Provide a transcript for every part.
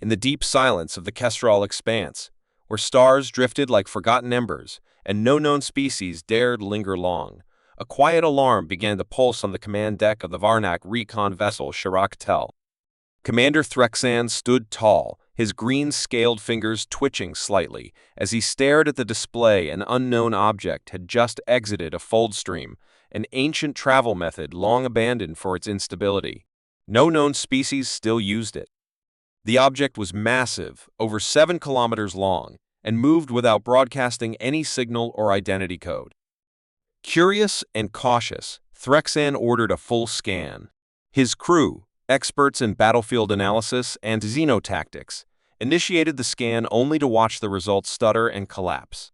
in the deep silence of the Kestrel expanse, where stars drifted like forgotten embers, and no known species dared linger long, a quiet alarm began to pulse on the command deck of the Varnak recon vessel Shirak Tel. Commander Threxan stood tall, his green-scaled fingers twitching slightly. As he stared at the display, an unknown object had just exited a fold stream, an ancient travel method long abandoned for its instability. No known species still used it. The object was massive, over 7 kilometers long, and moved without broadcasting any signal or identity code. Curious and cautious, Threxan ordered a full scan. His crew, experts in battlefield analysis and xenotactics, initiated the scan only to watch the results stutter and collapse.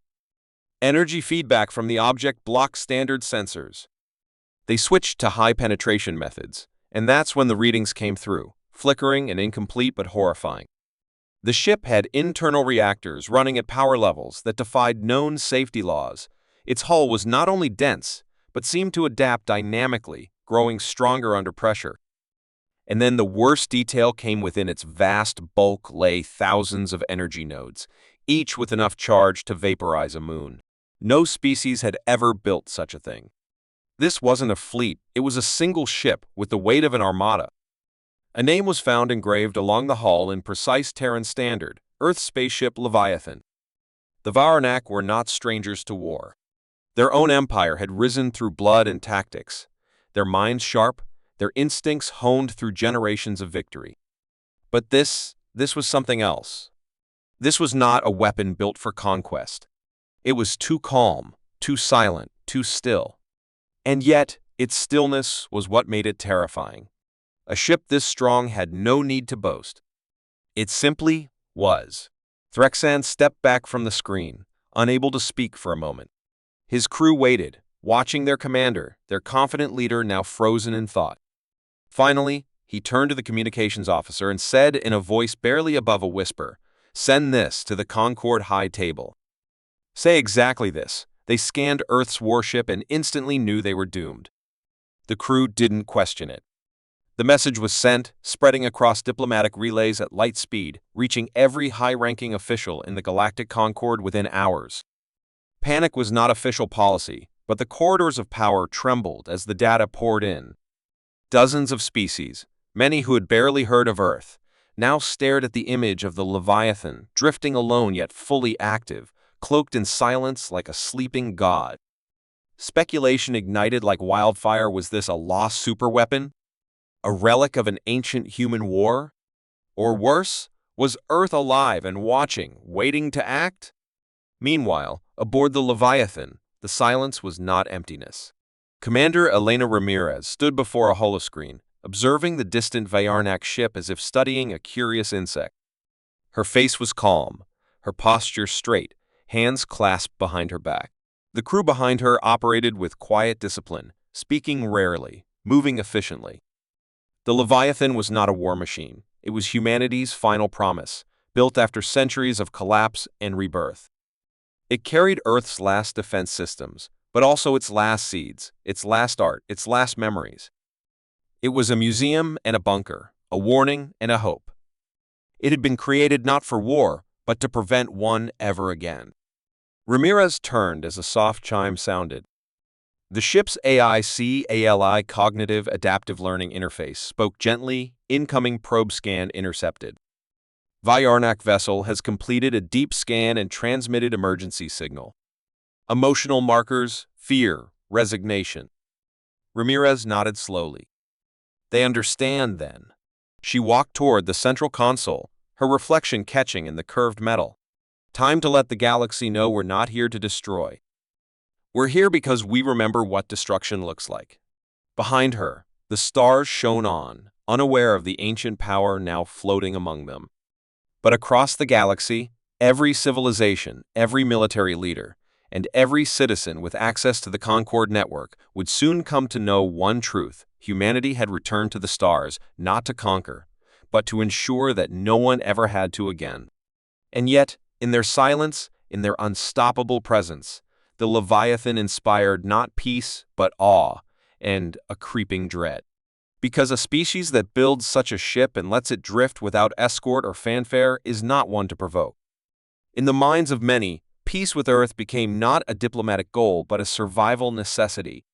Energy feedback from the object blocked standard sensors. They switched to high-penetration methods, and that's when the readings came through, flickering and incomplete but horrifying. The ship had internal reactors running at power levels that defied known safety laws. Its hull was not only dense, but seemed to adapt dynamically, growing stronger under pressure. And then the worst detail came within its vast bulk lay thousands of energy nodes, each with enough charge to vaporize a moon. No species had ever built such a thing. This wasn't a fleet, it was a single ship with the weight of an armada. A name was found engraved along the hull in precise Terran standard, Earth spaceship Leviathan. The Varnak were not strangers to war. Their own empire had risen through blood and tactics, their minds sharp, their instincts honed through generations of victory. But this was something else. This was not a weapon built for conquest. It was too calm, too silent, too still. And yet, its stillness was what made it terrifying. A ship this strong had no need to boast. It simply was. Threxan stepped back from the screen, unable to speak for a moment. His crew waited, watching their commander, their confident leader now frozen in thought. Finally, he turned to the communications officer and said in a voice barely above a whisper, "Send this to the Concord High Table." Say exactly this. They scanned Earth's warship and instantly knew they were doomed. The crew didn't question it. The message was sent, spreading across diplomatic relays at light speed, reaching every high-ranking official in the Galactic Concord within hours. Panic was not official policy, but the corridors of power trembled as the data poured in. Dozens of species, many who had barely heard of Earth, now stared at the image of the Leviathan, drifting alone yet fully active, cloaked in silence like a sleeping god. Speculation ignited like wildfire. Was this a lost superweapon? A relic of an ancient human war? Or worse, was Earth alive and watching, waiting to act? Meanwhile, aboard the Leviathan, the silence was not emptiness. Commander Elena Ramirez stood before a holoscreen, observing the distant Varnak ship as if studying a curious insect. Her face was calm, her posture straight, hands clasped behind her back. The crew behind her operated with quiet discipline, speaking rarely, moving efficiently. The Leviathan was not a war machine. It was humanity's final promise, built after centuries of collapse and rebirth. It carried Earth's last defense systems, but also its last seeds, its last art, its last memories. It was a museum and a bunker, a warning and a hope. It had been created not for war, but to prevent one ever again. Ramirez turned as a soft chime sounded. The ship's AICALI Cognitive Adaptive Learning Interface spoke gently, incoming probe scan intercepted. Varnak vessel has completed a deep scan and transmitted emergency signal. Emotional markers, fear, resignation. Ramirez nodded slowly. They understand then. She walked toward the central console, her reflection catching in the curved metal. Time to let the galaxy know we're not here to destroy. We're here because we remember what destruction looks like. Behind her, the stars shone on, unaware of the ancient power now floating among them. But across the galaxy, every civilization, every military leader, and every citizen with access to the Concord network would soon come to know one truth: humanity had returned to the stars, not to conquer, but to ensure that no one ever had to again. And yet, in their silence, in their unstoppable presence, the Leviathan inspired not peace, but awe, and a creeping dread. Because a species that builds such a ship and lets it drift without escort or fanfare is not one to provoke. In the minds of many, peace with Earth became not a diplomatic goal but a survival necessity.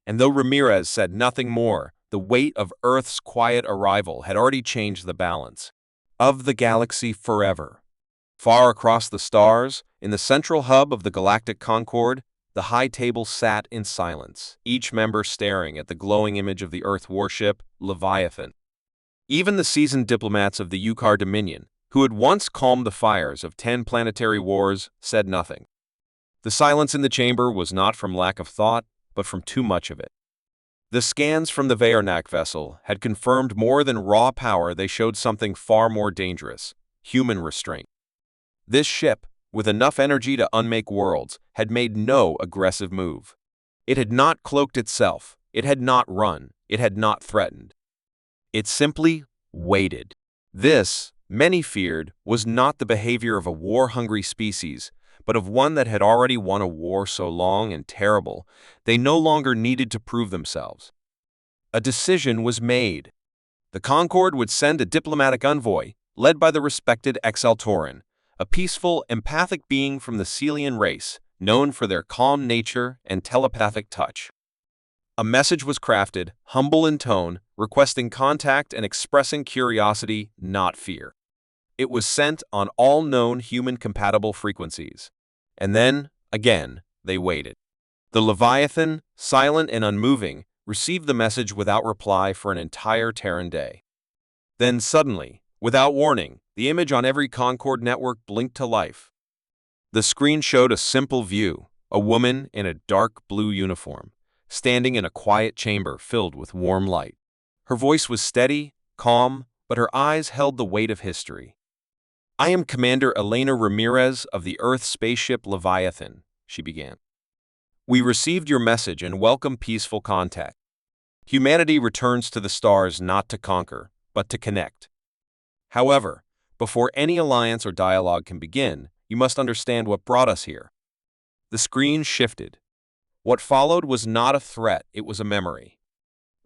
And though Ramirez said nothing more, the weight of Earth's quiet arrival had already changed the balance of the galaxy forever. Far across the stars, in the central hub of the galactic Concord, the high table sat in silence, each member staring at the glowing image of the Earth warship, Leviathan. Even the seasoned diplomats of the Yukar Dominion, who had once calmed the fires of 10 planetary wars, said nothing. The silence in the chamber was not from lack of thought, but from too much of it. The scans from the Vaernak vessel had confirmed more than raw power. They showed something far more dangerous: human restraint. This ship, with enough energy to unmake worlds, had made no aggressive move. It had not cloaked itself, it had not run, it had not threatened. It simply waited. This, many feared, was not the behavior of a war-hungry species, but of one that had already won a war so long and terrible, they no longer needed to prove themselves. A decision was made. The Concord would send a diplomatic envoy, led by the respected Exaltoran, a peaceful, empathic being from the Celian race, known for their calm nature and telepathic touch. A message was crafted, humble in tone, requesting contact and expressing curiosity, not fear. It was sent on all known human-compatible frequencies. And then, again, they waited. The Leviathan, silent and unmoving, received the message without reply for an entire Terran day. Then suddenly, without warning, the image on every Concord network blinked to life. The screen showed a simple view: a woman in a dark blue uniform, standing in a quiet chamber filled with warm light. Her voice was steady, calm, but her eyes held the weight of history. "I am Commander Elena Ramirez of the Earth spaceship Leviathan," she began. "We received your message and welcome peaceful contact. Humanity returns to the stars not to conquer, but to connect. However, before any alliance or dialogue can begin, you must understand what brought us here." The screen shifted. What followed was not a threat, it was a memory.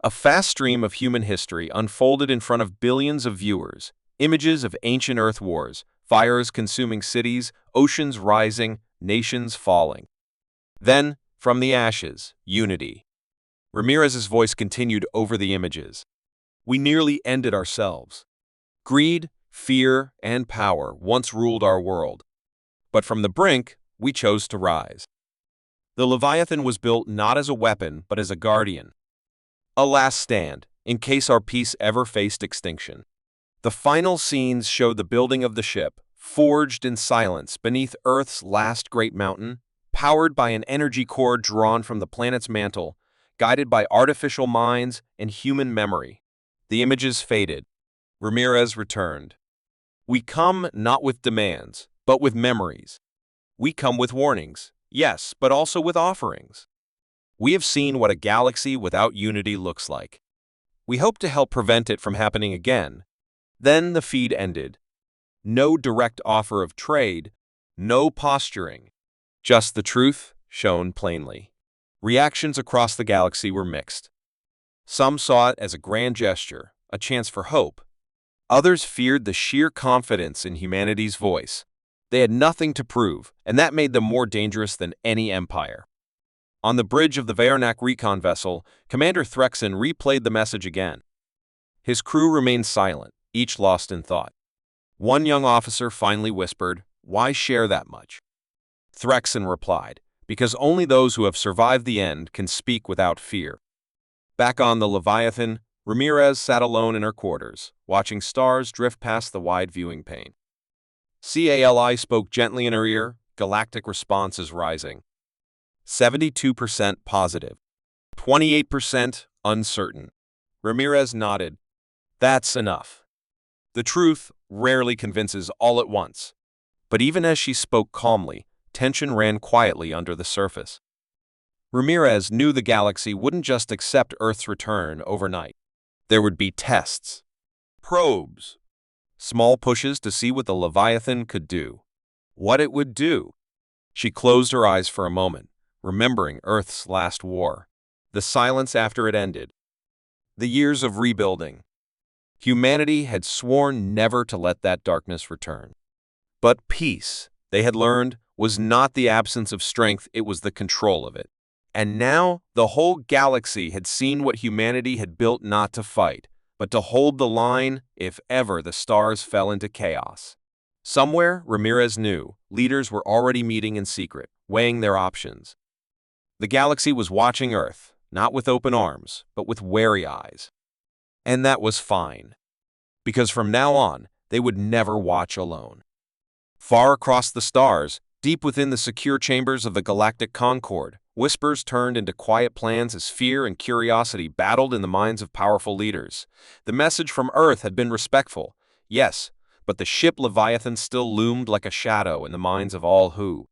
A fast stream of human history unfolded in front of billions of viewers, images of ancient Earth wars, fires consuming cities, oceans rising, nations falling. Then, from the ashes, unity. Ramirez's voice continued over the images. "We nearly ended ourselves. Greed, fear, and power once ruled our world. But from the brink, we chose to rise. The Leviathan was built not as a weapon, but as a guardian. A last stand, in case our peace ever faced extinction." The final scenes showed the building of the ship, forged in silence beneath Earth's last great mountain, powered by an energy core drawn from the planet's mantle, guided by artificial minds and human memory. The images faded. Ramirez returned. "We come not with demands, but with memories. We come with warnings, yes, but also with offerings. We have seen what a galaxy without unity looks like. We hope to help prevent it from happening again." Then the feed ended. No direct offer of trade, no posturing. Just the truth, shown plainly. Reactions across the galaxy were mixed. Some saw it as a grand gesture, a chance for hope. Others feared the sheer confidence in humanity's voice. They had nothing to prove, and that made them more dangerous than any empire. On the bridge of the Vaernak recon vessel, Commander Threxen replayed the message again. His crew remained silent, each lost in thought. One young officer finally whispered, "Why share that much?" Threxen replied, "Because only those who have survived the end can speak without fear." Back on the Leviathan, Ramirez sat alone in her quarters, watching stars drift past the wide viewing pane. CALI spoke gently in her ear. "Galactic response is rising. 72% positive. 28% uncertain." Ramirez nodded. "That's enough." The truth rarely convinces all at once. But even as she spoke calmly, tension ran quietly under the surface. Ramirez knew the galaxy wouldn't just accept Earth's return overnight. There would be tests, probes, small pushes to see what the Leviathan could do. What it would do. She closed her eyes for a moment, remembering Earth's last war. The silence after it ended. The years of rebuilding. Humanity had sworn never to let that darkness return. But peace, they had learned, was not the absence of strength, it was the control of it. And now, the whole galaxy had seen what humanity had built not to fight, but to hold the line if ever the stars fell into chaos. Somewhere, Ramirez knew, leaders were already meeting in secret, weighing their options. The galaxy was watching Earth, not with open arms, but with wary eyes. And that was fine, because from now on, they would never watch alone. Far across the stars, deep within the secure chambers of the galactic Concord, whispers turned into quiet plans as fear and curiosity battled in the minds of powerful leaders. The message from Earth had been respectful, yes, but the ship Leviathan still loomed like a shadow in the minds of all who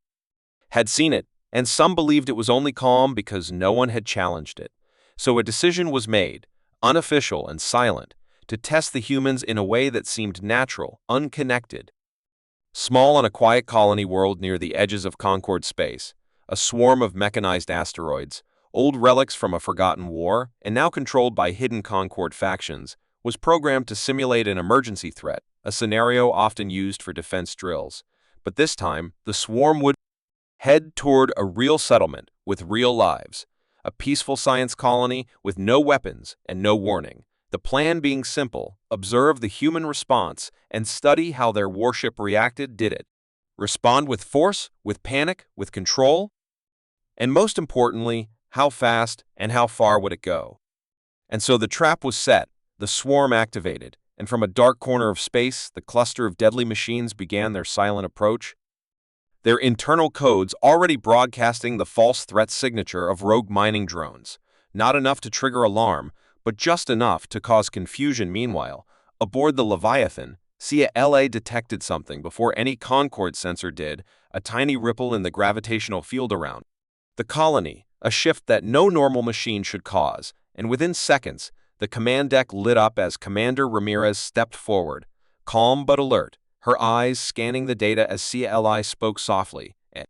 had seen it, and some believed it was only calm because no one had challenged it. So a decision was made, unofficial and silent, to test the humans in a way that seemed natural, unconnected. Small on a quiet colony world near the edges of Concord space, a swarm of mechanized asteroids, old relics from a forgotten war, and now controlled by hidden Concord factions, was programmed to simulate an emergency threat, a scenario often used for defense drills. But this time, the swarm would head toward a real settlement with real lives, a peaceful science colony with no weapons and no warning. The plan being simple: observe the human response and study how their warship reacted. Did it respond with force, with panic, with control? And most importantly, how fast and how far would it go? And so the trap was set, the swarm activated, and from a dark corner of space, the cluster of deadly machines began their silent approach. Their internal codes already broadcasting the false threat signature of rogue mining drones. Not enough to trigger alarm, but just enough to cause confusion. Meanwhile, aboard the Leviathan, CIA detected something before any Concord sensor did, a tiny ripple in the gravitational field around the colony, a shift that no normal machine should cause, and within seconds, the command deck lit up as Commander Ramirez stepped forward, calm but alert, her eyes scanning the data as CLI spoke softly. An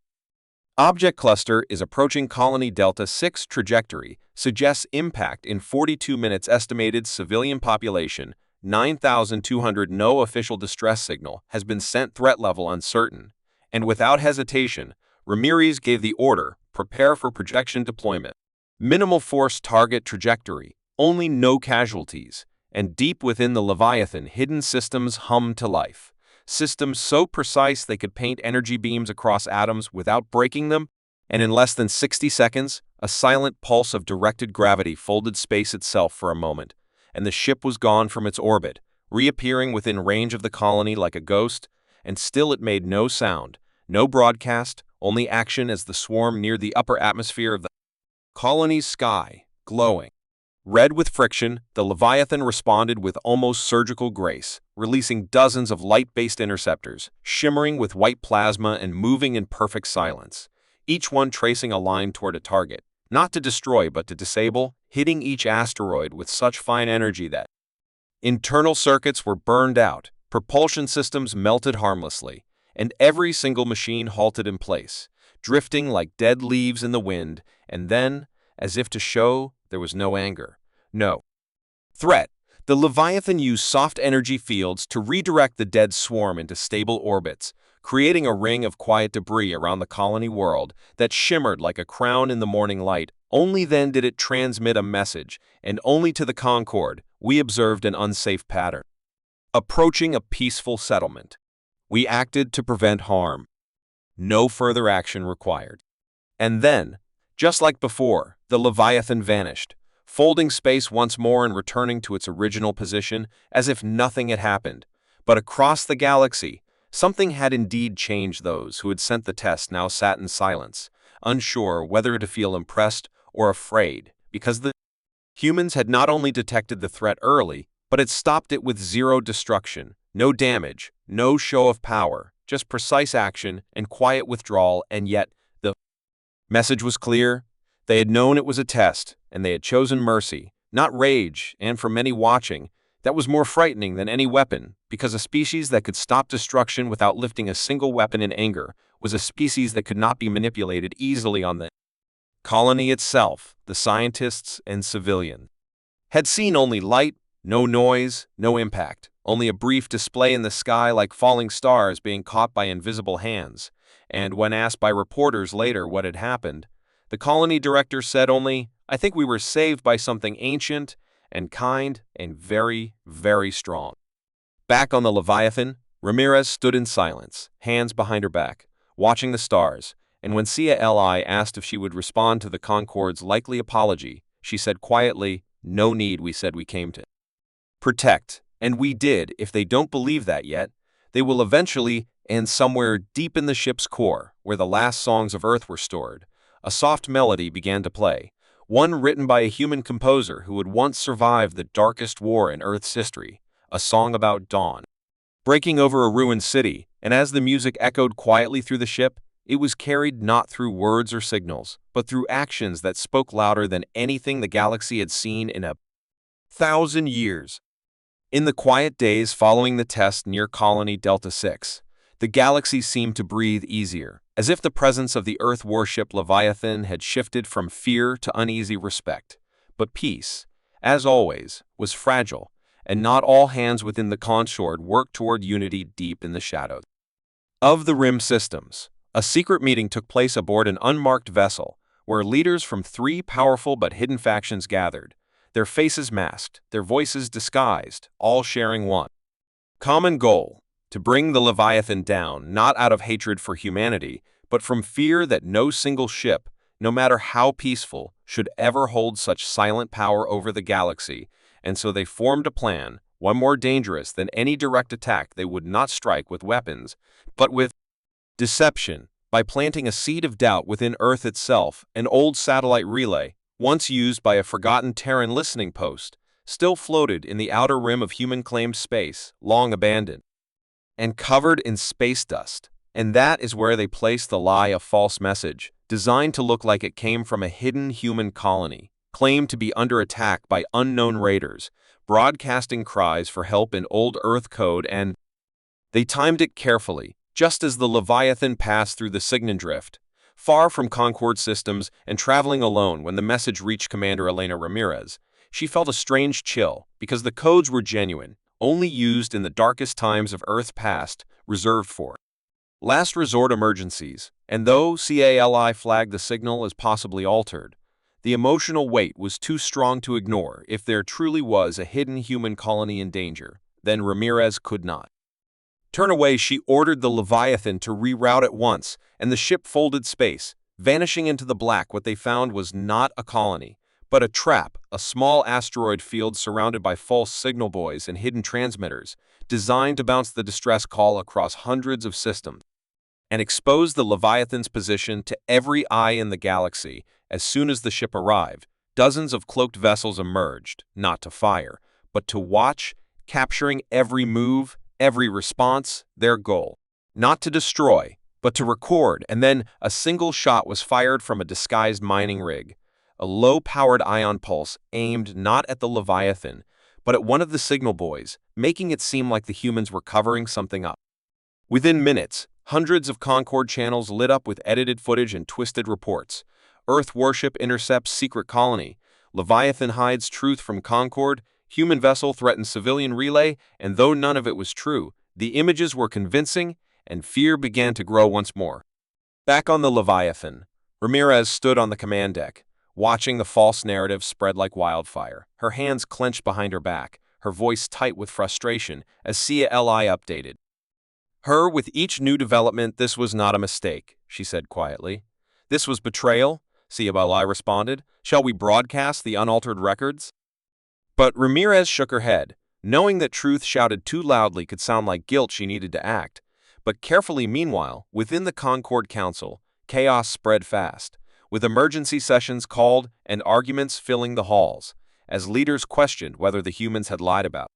object cluster is approaching Colony Delta 6 trajectory, suggests impact in 42 minutes. Estimated civilian population, 9,200. No official distress signal has been sent. Threat level uncertain. And without hesitation, Ramirez gave the order, prepare for projection deployment. Minimal force target trajectory, only no casualties. And deep within the Leviathan, hidden systems hummed to life. Systems so precise they could paint energy beams across atoms without breaking them, and in less than 60 seconds, a silent pulse of directed gravity folded space itself for a moment, and the ship was gone from its orbit, reappearing within range of the colony like a ghost, and still it made no sound, no broadcast, only action as the swarm neared the upper atmosphere of the colony's sky, glowing red with friction. The Leviathan responded with almost surgical grace, releasing dozens of light-based interceptors, shimmering with white plasma and moving in perfect silence, each one tracing a line toward a target, not to destroy but to disable, hitting each asteroid with such fine energy that internal circuits were burned out, propulsion systems melted harmlessly, and every single machine halted in place, drifting like dead leaves in the wind. And then, as if to show there was no anger, no threat, the Leviathan used soft energy fields to redirect the dead swarm into stable orbits, creating a ring of quiet debris around the colony world that shimmered like a crown in the morning light. Only then did it transmit a message, and only to the Concord. We observed an unsafe pattern. Approaching a peaceful settlement. We acted to prevent harm. No further action required. And then, just like before, the Leviathan vanished, folding space once more and returning to its original position as if nothing had happened. But across the galaxy, something had indeed changed. Those who had sent the test now sat in silence, unsure whether to feel impressed or afraid, because the humans had not only detected the threat early, but had stopped it with zero destruction, no damage, no show of power, just precise action and quiet withdrawal. And yet, the message was clear. They had known it was a test, and they had chosen mercy, not rage, and for many watching, that was more frightening than any weapon, because a species that could stop destruction without lifting a single weapon in anger was a species that could not be manipulated easily. On the colony itself, the scientists and civilians had seen only light, no noise, no impact, only a brief display in the sky like falling stars being caught by invisible hands. And when asked by reporters later what had happened, the colony director said only, "I think we were saved by something ancient and kind and very, very strong." Back on the Leviathan, Ramirez stood in silence, hands behind her back, watching the stars, and when CALI asked if she would respond to the Concorde's likely apology, she said quietly, "No need, we said we came to protect, and we did. If they don't believe that yet, they will eventually end somewhere deep in the ship's core, where the last songs of Earth were stored." A soft melody began to play, one written by a human composer who had once survived the darkest war in Earth's history, a song about dawn breaking over a ruined city, and as the music echoed quietly through the ship, it was carried not through words or signals, but through actions that spoke louder than anything the galaxy had seen in 1,000 years. In the quiet days following the test near Colony Delta 6, the galaxy seemed to breathe easier, as if the presence of the Earth warship Leviathan had shifted from fear to uneasy respect. But peace, as always, was fragile, and not all hands within the consort worked toward unity deep in the shadows of the rim systems. A secret meeting took place aboard an unmarked vessel, where leaders from three powerful but hidden factions gathered, their faces masked, their voices disguised, all sharing one common goal: to bring the Leviathan down, not out of hatred for humanity, but from fear that no single ship, no matter how peaceful, should ever hold such silent power over the galaxy. And so they formed a plan, one more dangerous than any direct attack. They would not strike with weapons, but with deception, by planting a seed of doubt within Earth itself. An old satellite relay, once used by a forgotten Terran listening post, still floated in the outer rim of human-claimed space, long abandoned and covered in space dust. And that is where they placed the lie, a false message, designed to look like it came from a hidden human colony, claimed to be under attack by unknown raiders, broadcasting cries for help in old Earth code, and they timed it carefully, just as the Leviathan passed through the Signan Drift, far from Concorde systems and traveling alone. When the message reached Commander Elena Ramirez, she felt a strange chill, because the codes were genuine, only used in the darkest times of Earth's past, reserved for last resort emergencies. And though CALI flagged the signal as possibly altered, the emotional weight was too strong to ignore. If there truly was a hidden human colony in danger, then Ramirez could not turn away. She ordered the Leviathan to reroute at once, and the ship folded space, vanishing into the black. What they found was not a colony, but a trap, a small asteroid field surrounded by false signal buoys and hidden transmitters, designed to bounce the distress call across hundreds of systems and expose the Leviathan's position to every eye in the galaxy. As soon as the ship arrived, dozens of cloaked vessels emerged, not to fire, but to watch, capturing every move, every response. Their goal, not to destroy, but to record. And then a single shot was fired from a disguised mining rig, a low-powered ion pulse aimed not at the Leviathan, but at one of the signal buoys, making it seem like the humans were covering something up. Within minutes, hundreds of Concorde channels lit up with edited footage and twisted reports. Earth warship intercepts secret colony. Leviathan hides truth from Concorde. Human vessel threatens civilian relay. And though none of it was true, the images were convincing, and fear began to grow once more. Back on the Leviathan, Ramirez stood on the command deck, watching the false narrative spread like wildfire, her hands clenched behind her back, her voice tight with frustration as CALI updated her with each new development. "This was not a mistake," she said quietly. "This was betrayal," CALI responded. "Shall we broadcast the unaltered records?" But Ramirez shook her head, knowing that truth shouted too loudly could sound like guilt. She needed to act. But carefully. Meanwhile, within the Concorde Council, chaos spread fast, with emergency sessions called and arguments filling the halls, as leaders questioned whether the humans had lied about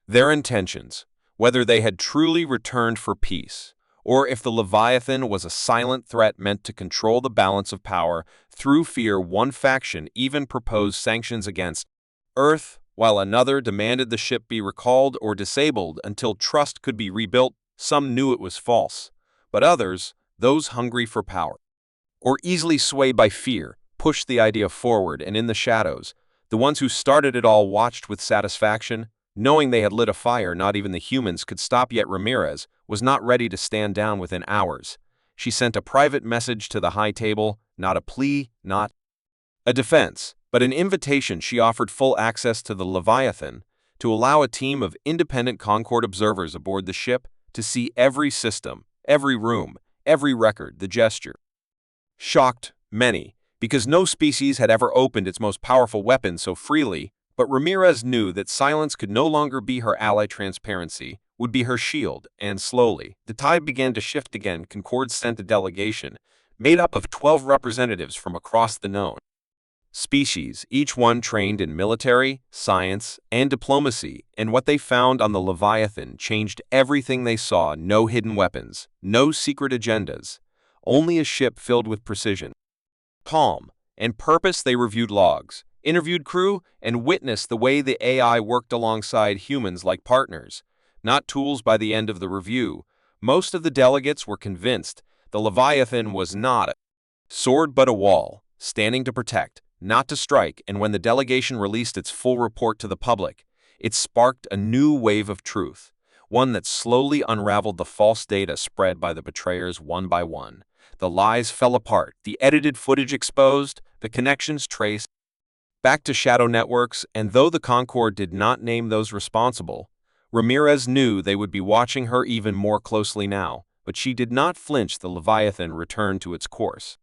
their intentions, whether they had truly returned for peace, or if the Leviathan was a silent threat meant to control the balance of power through fear. One faction even proposed sanctions against Earth, while another demanded the ship be recalled or disabled until trust could be rebuilt. Some knew it was false, but others, those hungry for power or easily swayed by fear, pushed the idea forward. And in the shadows, The ones who started it all watched with satisfaction, knowing they had lit a fire not even the humans could stop, yet Ramirez was not ready to stand down within hours. She sent a private message to the high table, not a plea, not a defense, but an invitation. She offered full access to the Leviathan, to allow a team of independent Concord observers aboard the ship to see every system, every room, every record. The gesture shocked many, because no species had ever opened its most powerful weapon so freely, but Ramirez knew that silence could no longer be her ally. Transparency would be her shield, and slowly, the tide began to shift again. Concord sent a delegation, made up of 12 representatives from across the known species, each one trained in military, science, and diplomacy, and what they found on the Leviathan changed everything they saw. No hidden weapons, no secret agendas, only a ship filled with precision, calm, and purpose. They reviewed logs, interviewed crew, and witnessed the way the AI worked alongside humans like partners, not tools. By the end of the review, most of the delegates were convinced the Leviathan was not a sword but a wall, standing to protect, not to strike. And when the delegation released its full report to the public, it sparked a new wave of truth, one that slowly unraveled the false data spread by the betrayers one by one. The lies fell apart, the edited footage exposed, the connections traced back to shadow networks, and though the Concord did not name those responsible, Ramirez knew they would be watching her even more closely now. But she did not flinch. The Leviathan returned to its course,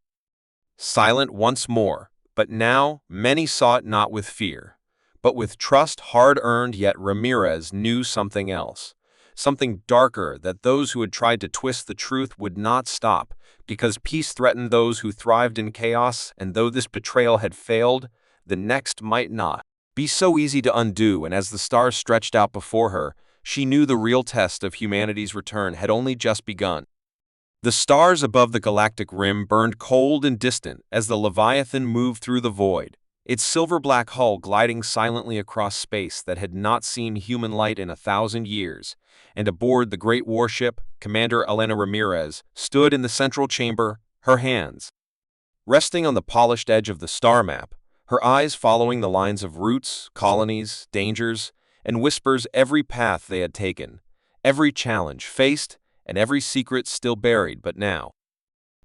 silent once more. But now, many saw it not with fear, but with trust, hard-earned. Yet Ramirez knew something else, something darker, that those who had tried to twist the truth would not stop, because peace threatened those who thrived in chaos. And though this betrayal had failed, the next might not be so easy to undo. And as the stars stretched out before her, she knew the real test of humanity's return had only just begun. The stars above the galactic rim burned cold and distant as the Leviathan moved through the void, its silver-black hull gliding silently across space that had not seen human light in 1,000 years. And aboard the great warship, Commander Elena Ramirez stood in the central chamber, her hands resting on the polished edge of the star map, her eyes following the lines of routes, colonies, dangers, and whispers. Every path they had taken, every challenge faced, and every secret still buried. But now,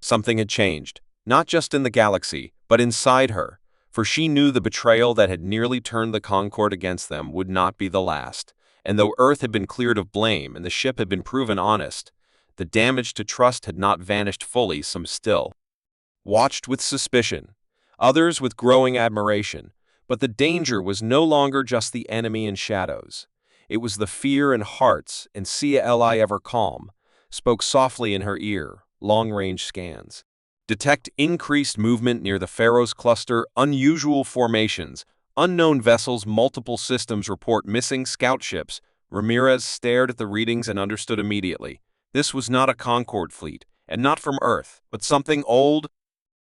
something had changed, not just in the galaxy, but inside her, for she knew the betrayal that had nearly turned the Concord against them would not be the last. And though Earth had been cleared of blame and the ship had been proven honest, the damage to trust had not vanished fully. Some still watched with suspicion, others with growing admiration, but the danger was no longer just the enemy in shadows. It was the fear in hearts. And Cia ever calm, spoke softly in her ear. Long-range scans detect increased movement near the Pharaoh's cluster, unusual formations, unknown vessels. Multiple systems report missing scout ships. Ramirez stared at the readings and understood immediately. This was not a Concord fleet, and not from Earth, but something old,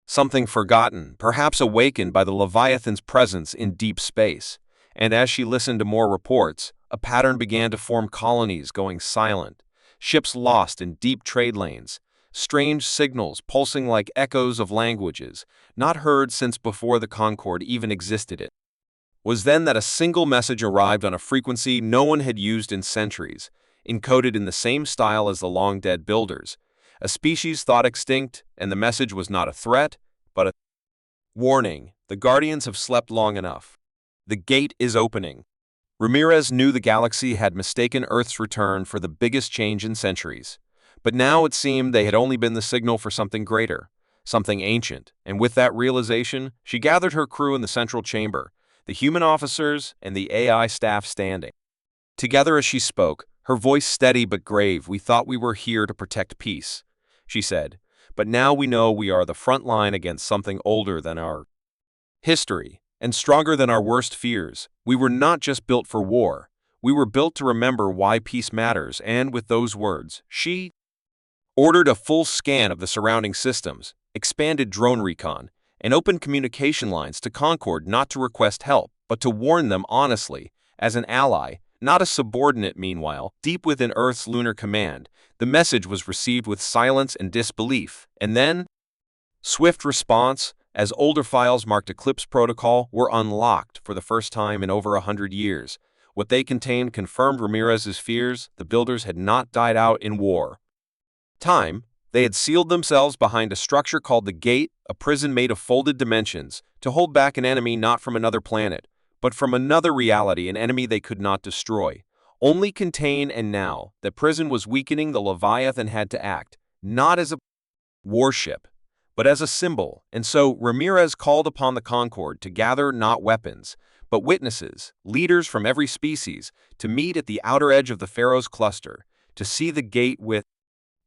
something forgotten, perhaps awakened by the Leviathan's presence in deep space. And as she listened to more reports, a pattern began to form. Colonies going silent, ships lost in deep trade lanes, strange signals pulsing like echoes of languages not heard since before the Concord even existed. It was then that a single message arrived on a frequency no one had used in centuries, encoded in the same style as the long-dead builders. A species thought extinct, and the message was not a threat, but a warning. The Guardians have slept long enough. The gate is opening. Ramirez knew the galaxy had mistaken Earth's return for the biggest change in centuries. But now it seemed they had only been the signal for something greater, something ancient. And with that realization, she gathered her crew in the central chamber, the human officers and the AI staff standing together as she spoke, her voice steady but grave. "We thought we were here to protect peace," she said, "but now we know we are the front line against something older than our history and stronger than our worst fears. We were not just built for war. We were built to remember why peace matters." And with those words, she ordered a full scan of the surrounding systems, expanded drone recon, and opened communication lines to Concord, not to request help, but to warn them honestly, as an ally, not a subordinate. Meanwhile, deep within Earth's lunar command, the message was received with silence and disbelief, and then swift response. as older files marked Eclipse Protocol were unlocked for the first time in over 100 years. What they contained confirmed Ramirez's fears: the builders had not died out in war. They had sealed themselves behind a structure called the Gate, a prison made of folded dimensions, to hold back an enemy not from another planet, but from another reality, an enemy they could not destroy, only contain. And now, the prison was weakening. The Leviathan had to act, not as a warship, but as a symbol. And so Ramirez called upon the Concord to gather not weapons, but witnesses, leaders from every species, to meet at the outer edge of the Pharaoh's cluster, to see the Gate with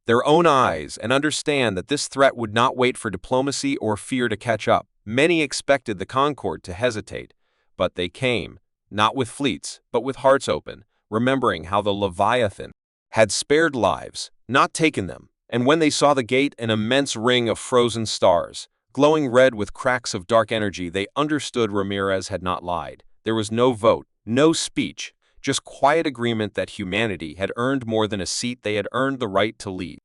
their own eyes and understand that this threat would not wait for diplomacy or fear to catch up. Many expected the Concord to hesitate, but they came, not with fleets, but with hearts open, remembering how the Leviathan had spared lives, not taken them. And when they saw the Gate, an immense ring of frozen stars, glowing red with cracks of dark energy, they understood Ramirez had not lied. There was no vote, no speech, just quiet agreement that humanity had earned more than a seat. They had earned the right to lead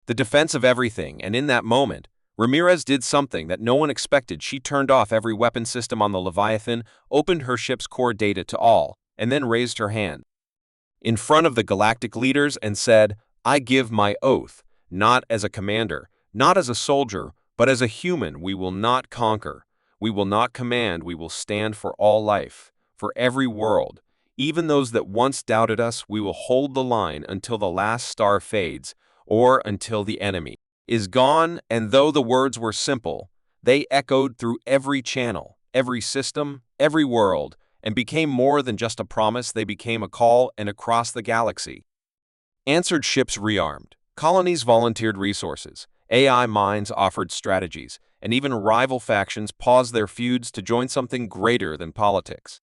the defense of everything. And in that moment, Ramirez did something that no one expected. She turned off every weapon system on the Leviathan, opened her ship's core data to all, and then raised her hand in front of the galactic leaders and said, "I give my oath, not as a commander, not as a soldier, but as a human. We will not conquer. We will not command. We will stand for all life, for every world. Even those that once doubted us, we will hold the line until the last star fades, or until the enemy is gone." And though the words were simple, they echoed through every channel, every system, every world, and became more than just a promise. They became a call. And across the galaxy, answered ships rearmed, colonies volunteered resources, AI minds offered strategies, and even rival factions paused their feuds to join something greater than politics.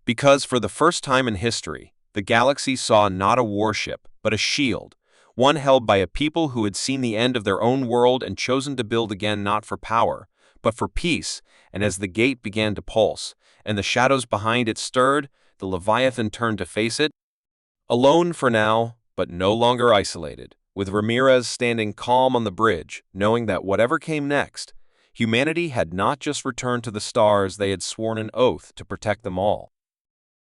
Because for the first time in history, the galaxy saw not a warship, but a shield, one held by a people who had seen the end of their own world and chosen to build again, not for power, but for peace. And as the Gate began to pulse, and the shadows behind it stirred, the Leviathan turned to face it, alone for now, but no longer isolated, with Ramirez standing calm on the bridge, knowing that whatever came next, humanity had not just returned to the stars. They had sworn an oath to protect them all.